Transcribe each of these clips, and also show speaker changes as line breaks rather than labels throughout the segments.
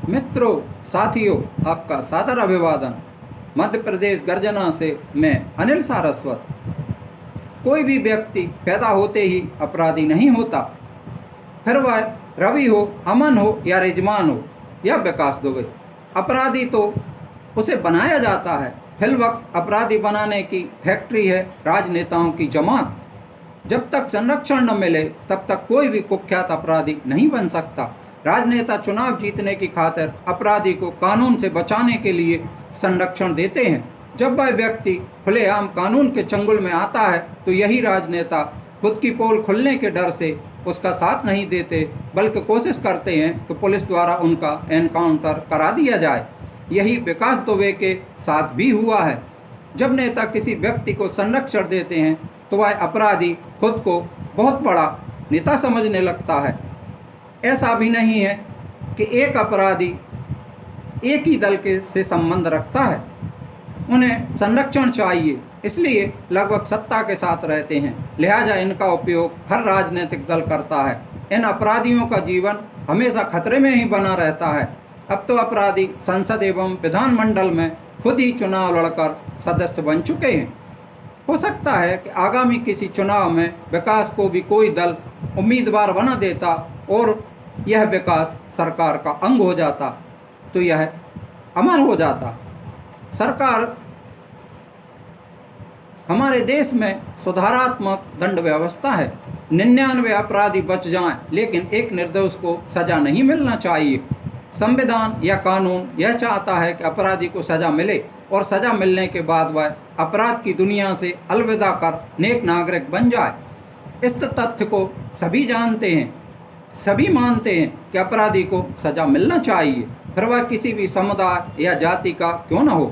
मित्रों, साथियों, आपका सादर अभिवादन। मध्य प्रदेश गर्जना से मैं अनिल सारस्वत। कोई भी व्यक्ति पैदा होते ही अपराधी नहीं होता, फिर वह रवि हो, अमन हो या रिजवान हो या विकास दुबे। अपराधी तो उसे बनाया जाता है। फिलवक्त अपराधी बनाने की फैक्ट्री है राजनेताओं की जमात। जब तक संरक्षण न मिले तब तक कोई भी कुख्यात अपराधी नहीं बन सकता। राजनेता चुनाव जीतने की खातिर अपराधी को कानून से बचाने के लिए संरक्षण देते हैं। जब वह व्यक्ति खुलेआम कानून के चंगुल में आता है तो यही राजनेता खुद की पोल खुलने के डर से उसका साथ नहीं देते, बल्कि कोशिश करते हैं कि पुलिस द्वारा उनका एनकाउंटर करा दिया जाए। यही विकास दुबे के साथ भी हुआ है। जब नेता किसी व्यक्ति को संरक्षण देते हैं तो वह अपराधी खुद को बहुत बड़ा नेता समझने लगता है। ऐसा भी नहीं है कि एक अपराधी एक ही दल के से संबंध रखता है। उन्हें संरक्षण चाहिए, इसलिए लगभग सत्ता के साथ रहते हैं। लिहाजा इनका उपयोग हर राजनीतिक दल करता है। इन अपराधियों का जीवन हमेशा खतरे में ही बना रहता है। अब तो अपराधी संसद एवं विधानमंडल में खुद ही चुनाव लड़कर सदस्य बन चुके हैं। हो सकता है कि आगामी किसी चुनाव में विकास को भी कोई दल उम्मीदवार बना देता और यह विकास सरकार का अंग हो जाता, तो यह अमर हो जाता। सरकार हमारे देश में सुधारात्मक दंड व्यवस्था है। 99 अपराधी बच जाएं, लेकिन एक निर्दोष को सजा नहीं मिलना चाहिए। संविधान या कानून यह चाहता है कि अपराधी को सजा मिले और सजा मिलने के बाद वह अपराध की दुनिया से अलविदा कर नेक नागरिक बन जाए। इस तथ्य को सभी जानते हैं, सभी मानते हैं कि अपराधी को सजा मिलना चाहिए, फिर वह किसी भी समुदाय या जाति का क्यों न हो।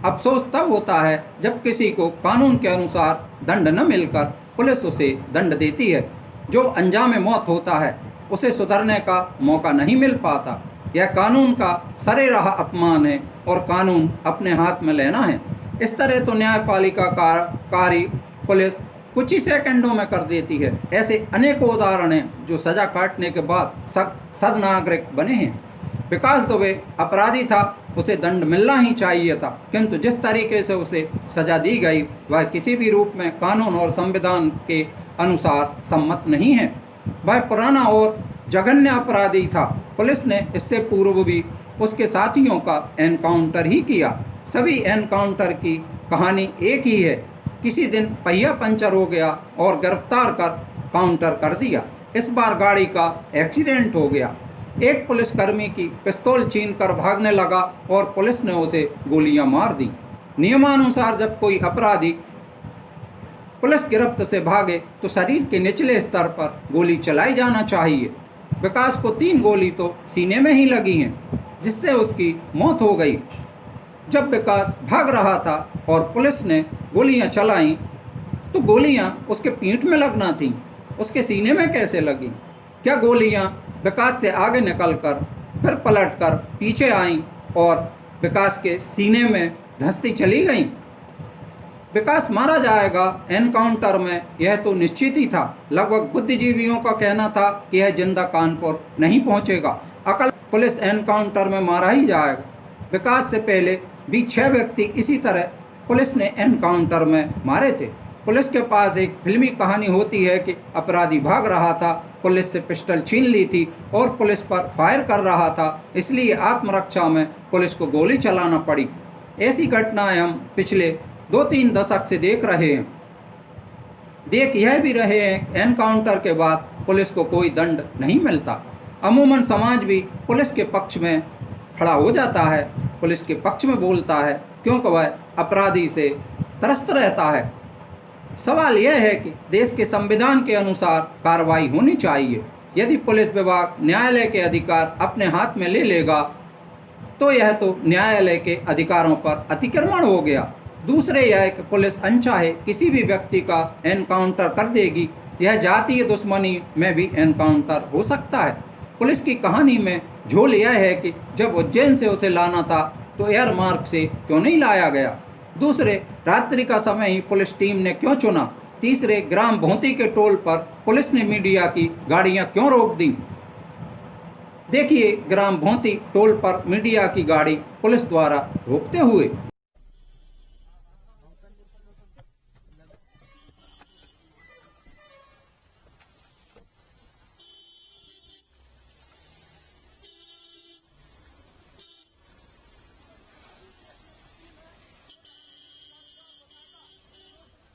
अफसोस तब होता है जब किसी को कानून के अनुसार दंड न मिलकर पुलिस उसे दंड देती है। जो अंजाम मौत होता है उसे सुधरने का मौका नहीं मिल पाता। यह कानून का सरेराह अपमान है और कानून अपने हाथ में लेना है। इस तरह तो न्यायपालिका कार्य पुलिस कुछ ही सेकंडों में कर देती है। ऐसे अनेकों उदाहरण हैं जो सजा काटने के बाद सदनागरिक बने हैं। विकास दुबे अपराधी था, उसे दंड मिलना ही चाहिए था, किंतु जिस तरीके से उसे सजा दी गई वह किसी भी रूप में कानून और संविधान के अनुसार सम्मत नहीं है। वह पुराना और जघन्य अपराधी था। पुलिस ने इससे पूर्व भी उसके साथियों का एनकाउंटर ही किया। सभी एनकाउंटर की कहानी एक ही है। किसी दिन पहिया पंचर हो गया और गिरफ्तार कर काउंटर कर दिया। इस बार गाड़ी का एक्सीडेंट हो गया। एक पुलिसकर्मी की पिस्तौल छीनकर भागने लगा और पुलिस ने उसे गोलियां मार दी। नियमानुसार जब कोई अपराधी पुलिस गिरफ्त से भागे तो शरीर के निचले स्तर पर गोली चलाई जाना चाहिए। विकास को 3 गोली तो सीने में ही लगी हैं, जिससे उसकी मौत हो गई। जब विकास भाग रहा था और पुलिस ने गोलियां चलाईं तो गोलियां उसके पीठ में लगना थीं, उसके सीने में कैसे लगी? क्या गोलियां विकास से आगे निकलकर फिर पलटकर पीछे आईं और विकास के सीने में धंसती चली गईं? विकास मारा जाएगा एनकाउंटर में, यह तो निश्चित ही था। लगभग बुद्धिजीवियों का कहना था कि यह जिंदा कानपुर नहीं पहुंचेगा। अकल पुलिस एनकाउंटर में मारा ही जाएगा। विकास से पहले भी 6 व्यक्ति इसी तरह पुलिस ने एनकाउंटर में मारे थे। पुलिस के पास एक फिल्मी कहानी होती है कि अपराधी भाग रहा था, पुलिस से पिस्टल छीन ली थी और पुलिस पर फायर कर रहा था, इसलिए आत्मरक्षा में पुलिस को गोली चलाना पड़ी। ऐसी घटनाएं हम पिछले 2-3 दशक से देख रहे हैं। देख यह भी रहे हैं, एनकाउंटर के बाद पुलिस को कोई दंड नहीं मिलता। अमूमन समाज भी पुलिस के पक्ष में खड़ा हो जाता है, पुलिस के पक्ष में बोलता है, क्योंकि वह अपराधी से त्रस्त रहता है। सवाल यह है कि देश के संविधान के अनुसार कार्रवाई होनी चाहिए। यदि पुलिस विभाग न्यायालय के अधिकार अपने हाथ में ले लेगा तो यह तो न्यायालय के अधिकारों पर अतिक्रमण हो गया। दूसरे यह कि पुलिस अनचाहे किसी भी व्यक्ति का एनकाउंटर कर देगी। यह जातीय दुश्मनी में भी एनकाउंटर हो सकता है। पुलिस की कहानी में झोल यह है कि जब उज्जैन से उसे लाना था तो एयर मार्ग से क्यों नहीं लाया गया? दूसरे, रात्रि का समय ही पुलिस टीम ने क्यों चुना? तीसरे, ग्राम भोंती के टोल पर पुलिस ने मीडिया की गाड़ियां क्यों रोक दी? देखिए ग्राम भोंती टोल पर मीडिया की गाड़ी पुलिस द्वारा रोकते हुए।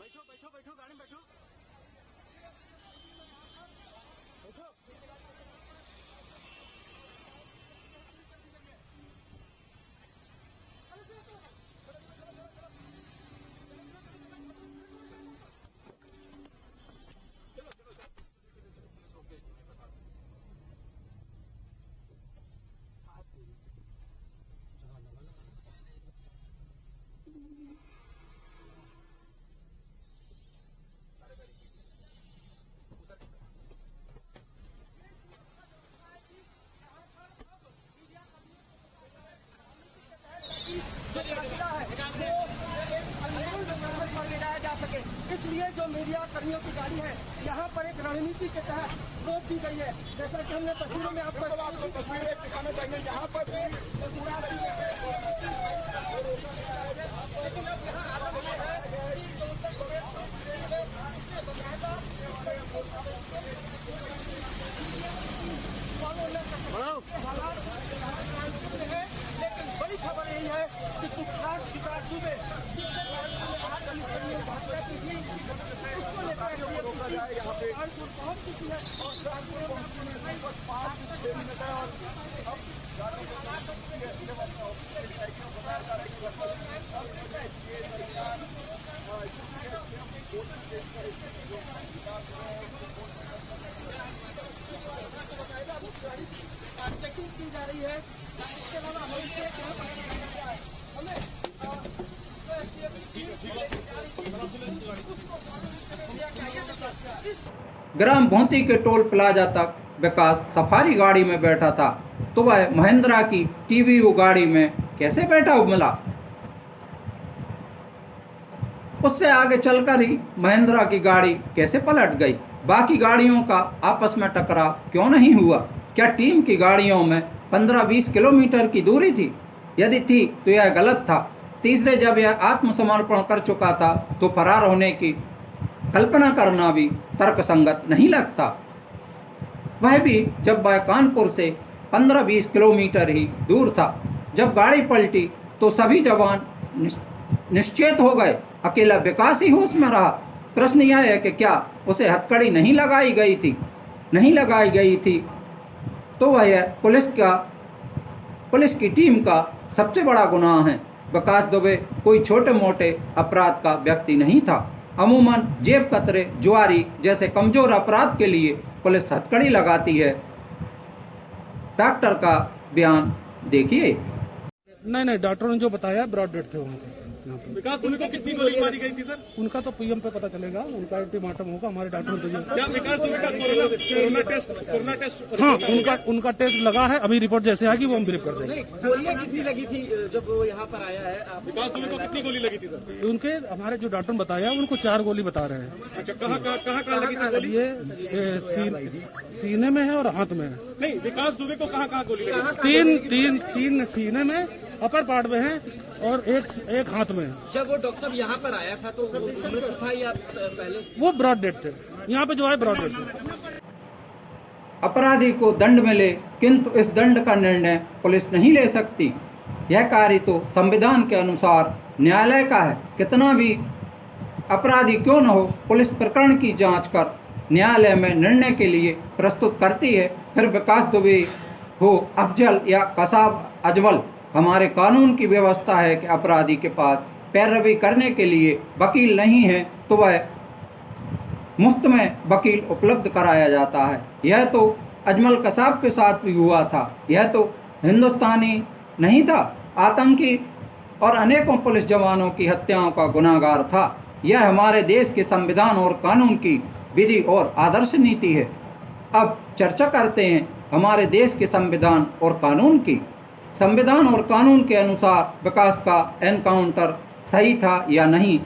बैठो बैठो बैठो गाड़ी में बैठो बैठो। जो काफिला है वो कानून पर गिराया जा सके, इसलिए जो मीडिया कर्मियों की गाड़ी है यहाँ पर एक रणनीति के तहत रोक दी गई है। जैसा कि हमने तस्वीरों में आपको तस्वीरें दिखाना चाहिए, यहाँ पर लेकिन अब यहाँ आलम यह है लेकिन बड़ी खबर यही है कि कुख्यात शिकार सूबे उसको लेकर रोका जाए यहाँ पे कानपुर पहुंच चुकी है और कानपुर पहुंचने में बस 5 से 6 मिनट है और अब चेकिंग की जा रही है। इसके अलावा हमें
ग्राम भोंती के टोल प्लाजा तक विकास सफारी गाड़ी में बैठा था, तो वह महिंद्रा की टीवीओ गाड़ी में कैसे बैठा मिला? उससे आगे चलकर ही महिंद्रा की गाड़ी कैसे पलट गई? बाकी गाड़ियों का आपस में टकराव क्यों नहीं हुआ? क्या टीम की गाड़ियों में 15-20 किलोमीटर की दूरी थी? यदि थी तो यह गलत था। तीसरे, जब यह आत्मसमर्पण कर चुका था तो फरार होने की कल्पना करना भी तर्कसंगत नहीं लगता। वह भी जब वह कानपुर से 15-20 किलोमीटर ही दूर था। जब गाड़ी पलटी तो सभी जवान निश्चेत हो गए, अकेला विकास ही होश में रहा। प्रश्न यह है कि क्या उसे हथकड़ी नहीं लगाई गई थी तो वह पुलिस की टीम का सबसे बड़ा गुनाह है। विकास दुबे कोई छोटे मोटे अपराध का व्यक्ति नहीं था। अमूमन जेब कतरे, जुआरी जैसे कमजोर अपराध के लिए पुलिस हथकड़ी लगाती है। डॉक्टर का बयान देखिए।
नहीं, डॉक्टर ने जो बताया ब्रॉड डेथ थे उनके।
विकास दुबे को कितनी गोली मारी गई थी सर?
उनका तो पीएम पे पता चलेगा, उनका एंटीमार्टम होगा, हमारे डॉक्टर ने
क्या विकास दुबे का कोरोना टेस्ट
हाँ, उनका टेस्ट लगा है। अभी रिपोर्ट जैसे आएगी वो हम ब्रीफ कर देंगे।
गोलियां कितनी लगी थी जब वो यहाँ पर आया है? विकास दुबे को कितनी गोली लगी थी सर?
उनके हमारे जो डॉक्टर ने बताया उनको 4 गोली बता रहे हैं।
अच्छा, कहाँ लगी थी गोली?
ये सीने में है और हाथ में है।
नहीं, विकास दुबे को कहाँ गोली लगी?
तीन सीने में, अपर पार्ट में है और एक हाथ में है।
जब वो डॉक्टर साहब यहाँ पर आया था तो मृत था या पहले?
वो ब्रॉड डेथ थे। यहाँ पे जो है ब्रॉड डेथ थे।
अपराधी को दंड मिले, किंतु इस दंड का निर्णय पुलिस नहीं ले सकती। यह कार्य तो संविधान के अनुसार न्यायालय का है। कितना भी अपराधी क्यों न हो, पुलिस प्रकरण की जांच कर न्यायालय में निर्णय के लिए प्रस्तुत करती है। फिर विकास दुबे हो, अफजल या कसाब अजमल, हमारे कानून की व्यवस्था है कि अपराधी के पास पैरवी करने के लिए वकील नहीं है तो वह मुफ्त में वकील उपलब्ध कराया जाता है। यह तो अजमल कसाब के साथ भी हुआ था। यह तो हिंदुस्तानी नहीं था, आतंकी और अनेकों पुलिस जवानों की हत्याओं का गुनाहगार था। यह हमारे देश के संविधान और कानून की विधि और आदर्श नीति है। अब चर्चा करते हैं हमारे देश के संविधान और कानून की। संविधान और कानून के अनुसार विकास का एनकाउंटर सही था या नहीं?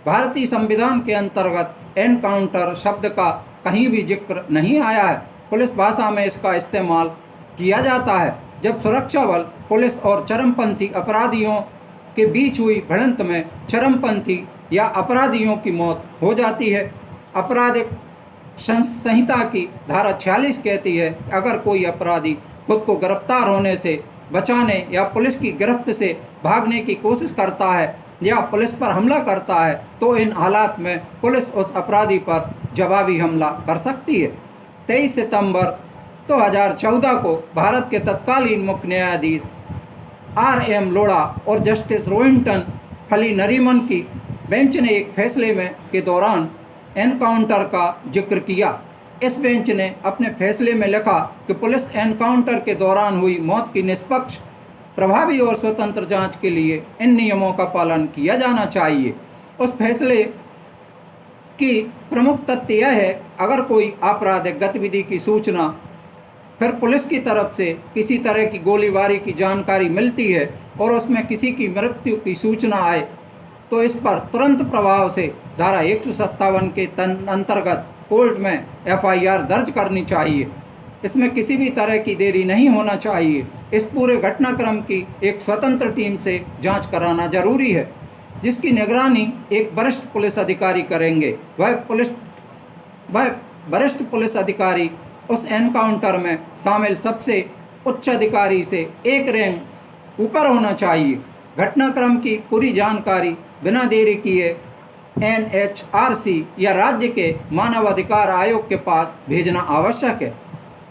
भारतीय संविधान के अंतर्गत एनकाउंटर शब्द का कहीं भी जिक्र नहीं आया है। पुलिस भाषा में इसका इस्तेमाल किया जाता है जब सुरक्षा बल, पुलिस और चरमपंथी अपराधियों के बीच हुई भिड़ंत में चरमपंथी या अपराधियों की मौत हो जाती है। आपराधिक संहिता की धारा 46 कहती है कि अगर कोई अपराधी खुद को गिरफ्तार होने से बचाने या पुलिस की गिरफ्त से भागने की कोशिश करता है या पुलिस पर हमला करता है तो इन हालात में पुलिस उस अपराधी पर जवाबी हमला कर सकती है। 23 सितंबर 2014 को भारत के तत्कालीन मुख्य न्यायाधीश R.M. लोढ़ा और जस्टिस रोहिंटन फली नरीमन की बेंच ने एक फैसले में के दौरान एनकाउंटर का जिक्र किया। इस बेंच ने अपने फैसले में लिखा कि पुलिस एनकाउंटर के दौरान हुई मौत की निष्पक्ष, प्रभावी और स्वतंत्र जांच के लिए इन नियमों का पालन किया जाना चाहिए। उस फैसले की प्रमुख तथ्य यह है, अगर कोई आपराधिक गतिविधि की सूचना फिर पुलिस की तरफ से किसी तरह की गोलीबारी की जानकारी मिलती है और उसमें किसी की मृत्यु की सूचना आए तो इस पर तुरंत प्रभाव से धारा 157 के अंतर्गत कोर्ट में FIR दर्ज करनी चाहिए। इसमें किसी भी तरह की देरी नहीं होना चाहिए। इस पूरे घटनाक्रम की एक स्वतंत्र टीम से जांच कराना जरूरी है, जिसकी निगरानी एक वरिष्ठ पुलिस अधिकारी करेंगे। वह वरिष्ठ पुलिस अधिकारी उस एनकाउंटर में शामिल सबसे उच्च अधिकारी से एक रैंक ऊपर होना चाहिए। घटनाक्रम की पूरी जानकारी बिना देरी किए NHRC या राज्य के मानवाधिकार आयोग के पास भेजना आवश्यक है।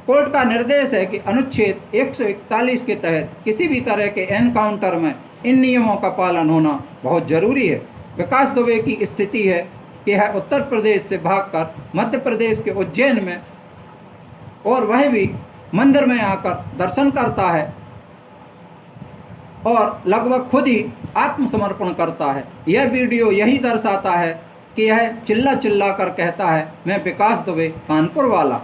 कोर्ट का निर्देश है कि अनुच्छेद 141 के तहत किसी भी तरह के एनकाउंटर में इन नियमों का पालन होना बहुत जरूरी है। विकास दुबे की स्थिति है कि यह उत्तर प्रदेश से भागकर मध्य प्रदेश के उज्जैन में और वह भी मंदिर में आकर दर्शन करता है और लगभग खुद ही आत्मसमर्पण करता है। यह वीडियो यही दर्शाता है कि यह चिल्ला चिल्ला कर कहता है, मैं विकास दुबे कानपुर वाला।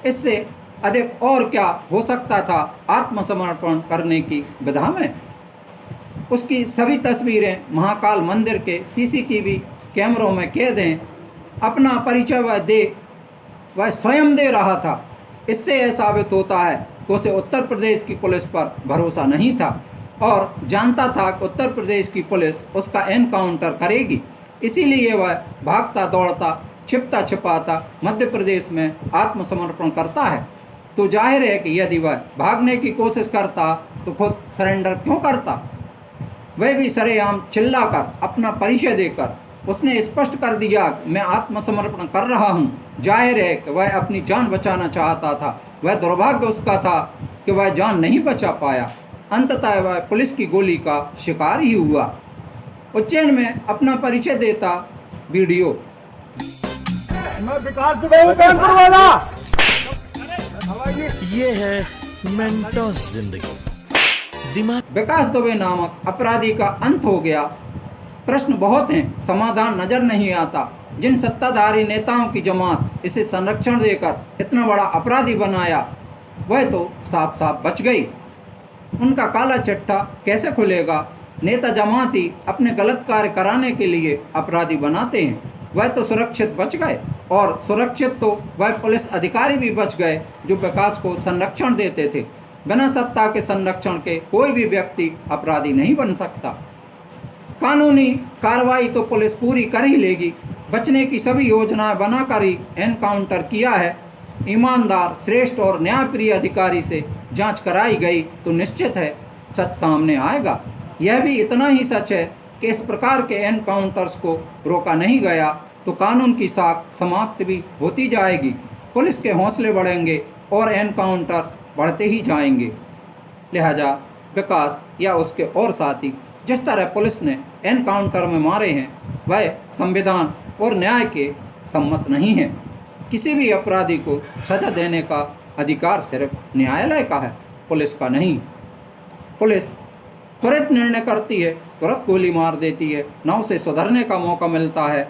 इससे अधिक और क्या हो सकता था आत्मसमर्पण करने की विधा में। उसकी सभी तस्वीरें महाकाल मंदिर के CCTV कैमरों में कैद हैं। अपना परिचय वह स्वयं दे रहा था। इससे यह साबित होता है कि उसे उत्तर प्रदेश की पुलिस पर भरोसा नहीं था और जानता था कि उत्तर प्रदेश की पुलिस उसका एनकाउंटर करेगी। इसीलिए वह भागता दौड़ता, छिपता छिपाता मध्य प्रदेश में आत्मसमर्पण करता है। तो जाहिर है कि यदि वह भागने की कोशिश करता तो खुद सरेंडर क्यों करता। वह भी सरेआम चिल्लाकर, अपना परिचय देकर उसने स्पष्ट कर दिया कि मैं आत्मसमर्पण कर रहा हूँ। जाहिर है कि वह अपनी जान बचाना चाहता था। वह दुर्भाग्य उसका था कि वह जान नहीं बचा पाया। अंततः वह पुलिस की गोली का शिकार ही हुआ। उज्जैन में अपना परिचय देता वीडियो।
मैं विकास दुबे हूं, कानपुर वाला।
ये है मेंटोस जिंदगी दिमाग।
विकास दुबे नामक अपराधी का अंत हो गया। प्रश्न बहुत हैं, समाधान नजर नहीं आता। जिन सत्ताधारी नेताओं की जमात इसे संरक्षण देकर इतना बड़ा अपराधी बनाया, वह तो साफ साफ बच गई। उनका काला चिट्ठा कैसे खुलेगा। नेता जमाती अपने गलत कार्य कराने के लिए अपराधी बनाते हैं। वह तो सुरक्षित बच गए और सुरक्षित तो वह पुलिस अधिकारी भी बच गए जो विकास को संरक्षण देते थे। बिना सत्ता के संरक्षण के कोई भी व्यक्ति अपराधी नहीं बन सकता। कानूनी कार्रवाई तो पुलिस पूरी कर ही लेगी। बचने की सभी योजनाएं बनाकर ही एनकाउंटर किया है। ईमानदार, श्रेष्ठ और न्यायप्रिय अधिकारी से जांच कराई गई तो निश्चित है सच सामने आएगा। यह भी इतना ही सच है कि इस प्रकार के एनकाउंटर्स को रोका नहीं गया तो कानून की साख समाप्त भी होती जाएगी। पुलिस के हौसले बढ़ेंगे और एनकाउंटर बढ़ते ही जाएंगे। लिहाजा विकास या उसके और साथी जिस तरह पुलिस ने एनकाउंटर में मारे हैं, वह संविधान और न्याय के सम्मत नहीं है। किसी भी अपराधी को सजा देने का अधिकार सिर्फ न्यायालय का है, पुलिस का नहीं। पुलिस त्वरित निर्णय करती है, तुरंत गोली मार देती है। न उसे सुधरने का मौका मिलता है,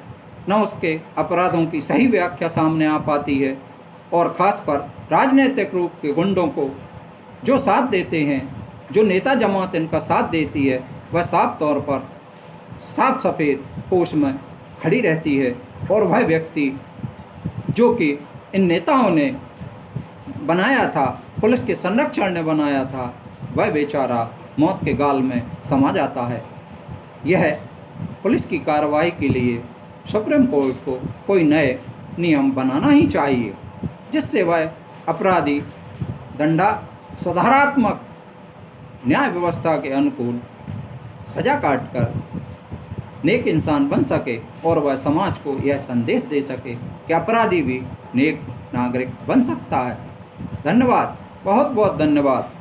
न उसके अपराधों की सही व्याख्या सामने आ पाती है। और खासकर राजनीतिक रूप के गुंडों को जो साथ देते हैं, जो नेता जमात इनका साथ देती है, वह साफ तौर पर साफ सफ़ेद पोश में खड़ी रहती है। और वह व्यक्ति जो कि इन नेताओं ने बनाया था, पुलिस के संरक्षण ने बनाया था, वह बेचारा मौत के गाल में समा जाता है। यह पुलिस की कार्रवाई के लिए सुप्रीम कोर्ट को कोई नए नियम बनाना ही चाहिए, जिससे वह अपराधी सुधारात्मक न्याय व्यवस्था के अनुकूल सजा काटकर नेक इंसान बन सके और वह समाज को यह संदेश दे सके कि अपराधी भी नेक नागरिक बन सकता है। धन्यवाद, बहुत बहुत धन्यवाद।